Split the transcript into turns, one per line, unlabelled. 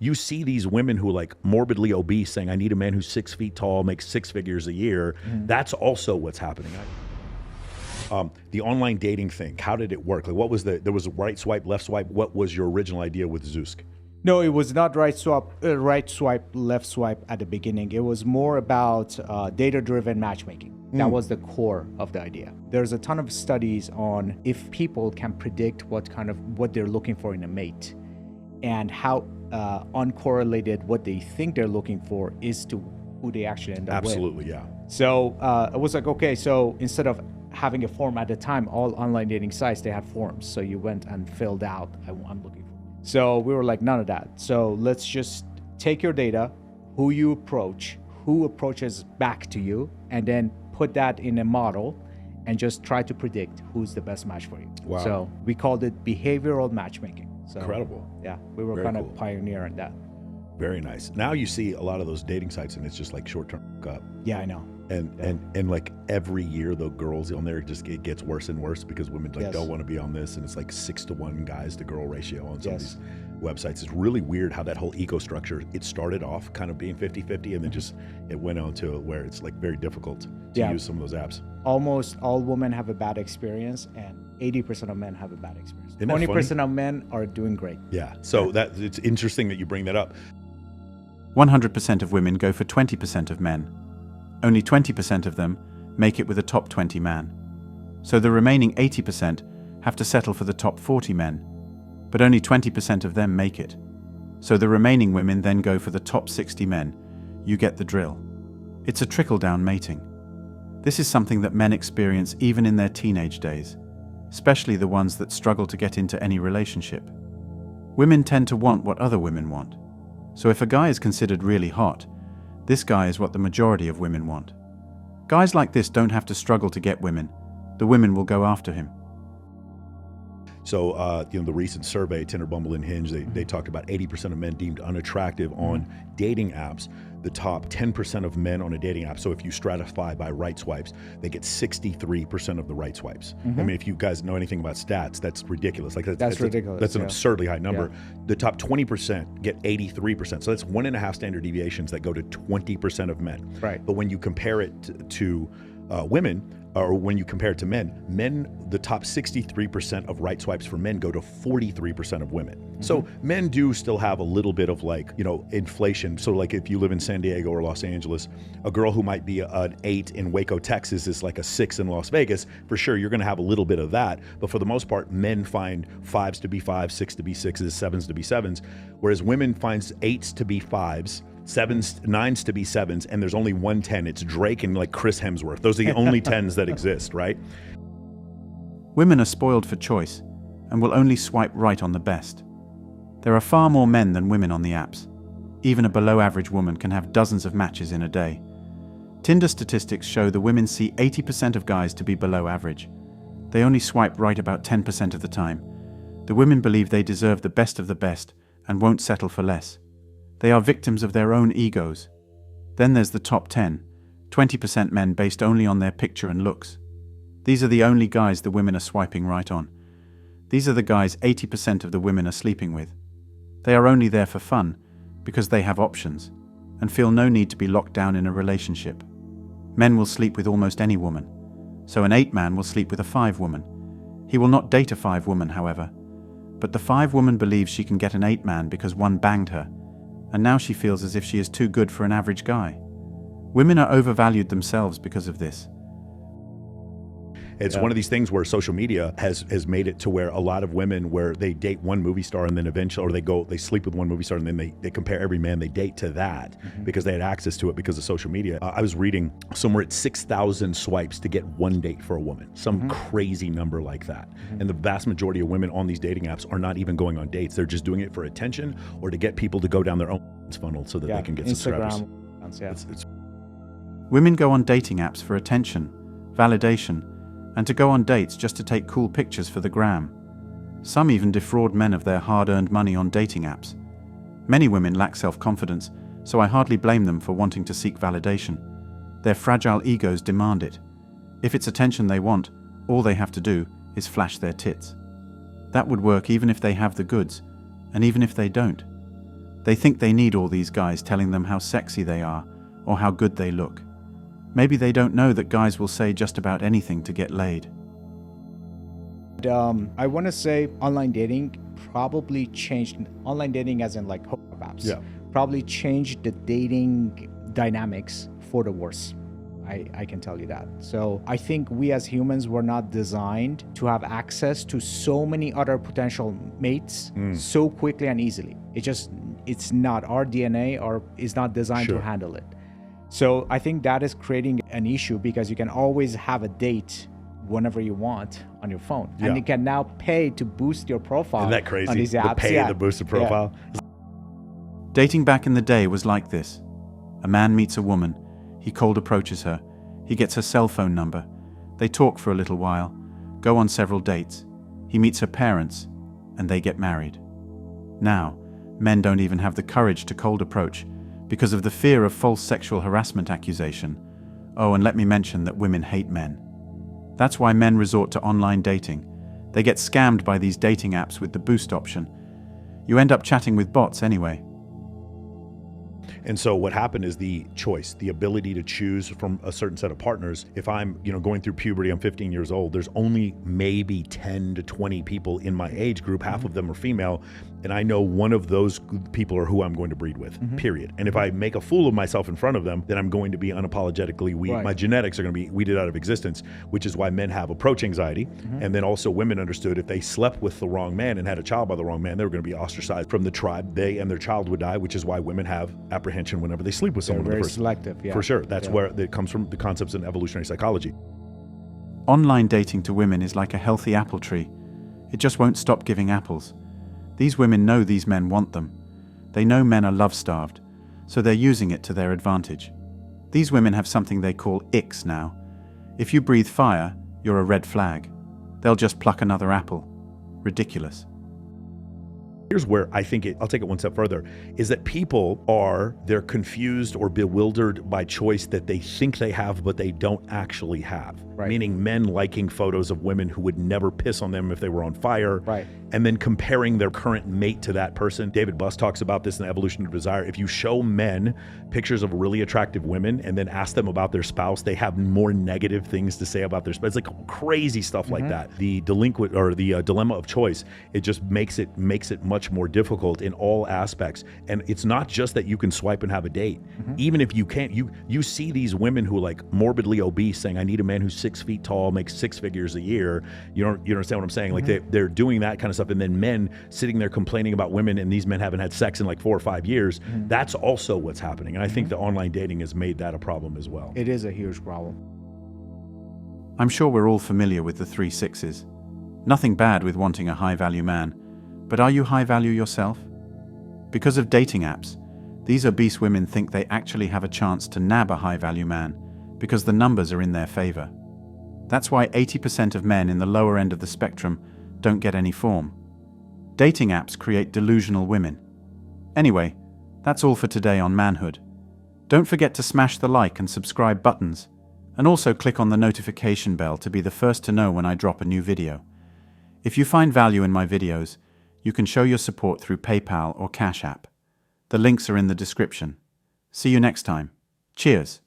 you see these women who are like morbidly obese saying, I need a man who's 6 feet tall, makes 6 figures a year. That's also what's happening. The online dating thing, how did it work? Like, what was there was a right swipe, left swipe. What was your original idea with Zeusk?
No, it was not right swipe, left swipe at the beginning. It was more about data-driven matchmaking. That was the core of the idea. There's a ton of studies on if people can predict what they're looking for in a mate, and how uncorrelated what they think they're looking for is to who they actually end up with.
Absolutely, yeah.
So it was like, okay, so instead of having a form at the time, all online dating sites, they had forms. So you went and filled out, I'm looking for. So we were like, none of that. So let's just take your data, who you approach, who approaches back to you, and then put that in a model and just try to predict who's the best match for you.
Wow.
So we called it behavioral matchmaking. So,
incredible.
Yeah, we were
Very
kind
cool.
of pioneer in that.
Very nice. Now you see a lot of those dating sites and it's just like short-term hookup.
Yeah, I know.
And like every year the girls on there it gets worse and worse because women like don't want to be on this, and it's like 6-to-1 guys to girl ratio on some of these websites. It's really weird how that whole eco structure, it started off kind of being 50-50 and then just it went on to where it's like very difficult to use some of those apps.
Almost all women have a bad experience and 80% of men have a bad experience.
20%
of men are doing great.
Yeah. So that it's interesting that you bring that up.
100% of women go for 20% of men. Only 20% of them make it with a top 20 man. So the remaining 80% have to settle for the top 40 men, but only 20% of them make it. So the remaining women then go for the top 60 men. You get the drill. It's a trickle-down mating. This is something that men experience even in their teenage days, especially the ones that struggle to get into any relationship. Women tend to want what other women want. So if a guy is considered really hot, this guy is what the majority of women want. Guys like this don't have to struggle to get women. The women will go after him.
So, the recent survey, Tinder, Bumble, and Hinge, they talked about 80% of men deemed unattractive on dating apps. The top 10% of men on a dating app, so if you stratify by right swipes, they get 63% of the right swipes. I mean, if you guys know anything about stats, that's ridiculous. Like that's
ridiculous.
That's an absurdly high number. The top 20% get 83%. So that's 1.5 standard deviations that go to 20% of men.
Right. But
when you compare it to women, or when you compare it to men, the top 63% of right swipes for men go to 43% of women. So men do still have a little bit of inflation. So like if you live in San Diego or Los Angeles, a girl who might be an 8 in Waco, Texas is like a 6 in Las Vegas. For sure, you're gonna have a little bit of that. But for the most part, men find 5s to be 5s, 6 to be 6s, 7s to be 7s, whereas women finds 8s to be 5s, 7s, 9s to be 7s, and there's only one 10. It's Drake and like Chris Hemsworth. Those are the only 10s that exist, right?
Women are spoiled for choice and will only swipe right on the best. There are far more men than women on the apps. Even a below-average woman can have dozens of matches in a day. Tinder statistics show the women see 80% of guys to be below average. They only swipe right about 10% of the time. The women believe they deserve the best of the best and won't settle for less. They are victims of their own egos. Then there's the top 10, 20% men based only on their picture and looks. These are the only guys the women are swiping right on. These are the guys 80% of the women are sleeping with. They are only there for fun because they have options and feel no need to be locked down in a relationship. Men will sleep with almost any woman. So an 8 man will sleep with a 5 woman. He will not date a 5 woman, however. But the 5 woman believes she can get an 8 man because one banged her, and now she feels as if she is too good for an average guy. Women are overvalued themselves because of this.
It's one of these things where social media has made it to where a lot of women, where they date one movie star and then eventually, or they sleep with one movie star and then they compare every man they date to that because they had access to it because of social media. I was reading somewhere at 6,000 swipes to get one date for a woman, some crazy number like that. And the vast majority of women on these dating apps are not even going on dates. They're just doing it for attention or to get people to go down their own funnel so that they can get subscribers.
Women go on dating apps for attention, validation, and to go on dates just to take cool pictures for the gram. Some even defraud men of their hard-earned money on dating apps. Many women lack self-confidence, so I hardly blame them for wanting to seek validation. Their fragile egos demand it. If it's attention they want, all they have to do is flash their tits. That would work even if they have the goods, and even if they don't. They think they need all these guys telling them how sexy they are or how good they look. Maybe they don't know that guys will say just about anything to get laid.
I want to say online dating probably changed, online dating as in like hookup apps, probably changed the dating dynamics for the worse. I can tell you that. So I think we as humans were not designed to have access to so many other potential mates so quickly and easily. It's not our DNA or is not designed to handle it. So I think that is creating an issue because you can always have a date whenever you want on your phone. And you can now pay to boost your profile.
Isn't that crazy?
On these apps.
The boosted profile.
Dating back in the day was like this. A man meets a woman. He cold approaches her. He gets her cell phone number. They talk for a little while, go on several dates. He meets her parents, and they get married. Now, men don't even have the courage to cold approach because of the fear of false sexual harassment accusation. Oh, and let me mention that women hate men. That's why men resort to online dating. They get scammed by these dating apps with the boost option. You end up chatting with bots anyway.
And so what happened is the choice, the ability to choose from a certain set of partners. If I'm, going through puberty, I'm 15 years old, there's only maybe 10 to 20 people in my age group, half of them are female, and I know one of those people are who I'm going to breed with, period. And if I make a fool of myself in front of them, then I'm going to be unapologetically weed. My genetics are going to be weeded out of existence, which is why men have approach anxiety. And then also women understood if they slept with the wrong man and had a child by the wrong man, they were going to be ostracized from the tribe. They and their child would die, which is why women have apprehension whenever they sleep with someone.
They're very selective,
For sure. That's where it comes from, the concepts in evolutionary psychology.
Online dating to women is like a healthy apple tree. It just won't stop giving apples. These women know these men want them. They know men are love-starved, so they're using it to their advantage. These women have something they call icks now. If you breathe fire, you're a red flag. They'll just pluck another apple. Ridiculous.
Here's where I think I'll take it one step further, is that they're confused or bewildered by choice that they think they have, but they don't actually have. Meaning men liking photos of women who would never piss on them if they were on fire. And then comparing their current mate to that person. David Buss talks about this in The Evolution of Desire. If you show men pictures of really attractive women and then ask them about their spouse, they have more negative things to say about their spouse. It's like crazy stuff like that. The dilemma of choice, it just makes it much more difficult in all aspects. And it's not just that you can swipe and have a date. Even if you can't, you see these women who are like morbidly obese saying, I need a man who's 6 feet tall, makes 6 figures a year. You understand what I'm saying? Like they're doing that kind of stuff. And then men sitting there complaining about women, and these men haven't had sex in like 4 or 5 years. That's also what's happening. And I think the online dating has made that a problem as well.
It is a huge problem.
I'm sure we're all familiar with the 3 6s. Nothing bad with wanting a high-value man, but are you high-value yourself? Because of dating apps, these obese women think they actually have a chance to nab a high-value man because the numbers are in their favor. That's why 80% of men in the lower end of the spectrum don't get any form. Dating apps create delusional women. Anyway, that's all for today on Manhood. Don't forget to smash the like and subscribe buttons, and also click on the notification bell to be the first to know when I drop a new video. If you find value in my videos, you can show your support through PayPal or Cash App. The links are in the description. See you next time. Cheers.